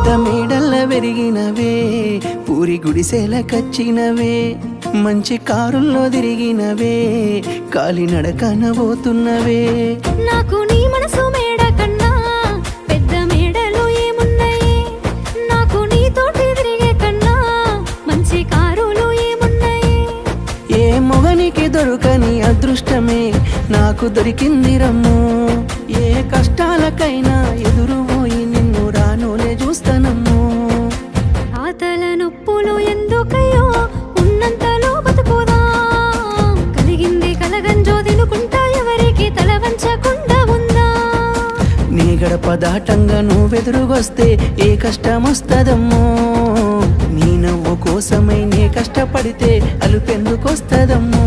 పెద్ద మేడల్ల పెరిగినవే, పూరి గుడిసెల కచ్చినవే, మంచి కారుల్లో తిరిగినవే, కాలినడకన పోతున్నవే. నాకు నీ మనసు మేడ కన్నా పెద్ద మేడలు ఏమున్నాయి, నాకు నీతోటి తిరిగే కన్నా మంచి కారులు ఏమున్నాయి. ఏ మొగనికి దొరకని అదృష్టమే నాకు దొరికింది రమ్ము, ఏ కష్టాలకైనా ఎదురు పోయి నిన్ను రానోలే చూస్తానమ్ము. ఆతల నొప్పులు ఎందుకయ్యో ఉన్నంతలో బతుకుదా, కలిగింది కలగంజో తినుకుంటా ఎవరికి తల వంచకుండా ఉందా. నీ గడప దాటంగా నువ్వెదురుగొస్తే ఏ కష్టమొస్తదమ్మో, నీ నవ్వు కోసమై నే కష్టపడితే అలుపెందుకొస్తదమ్మో.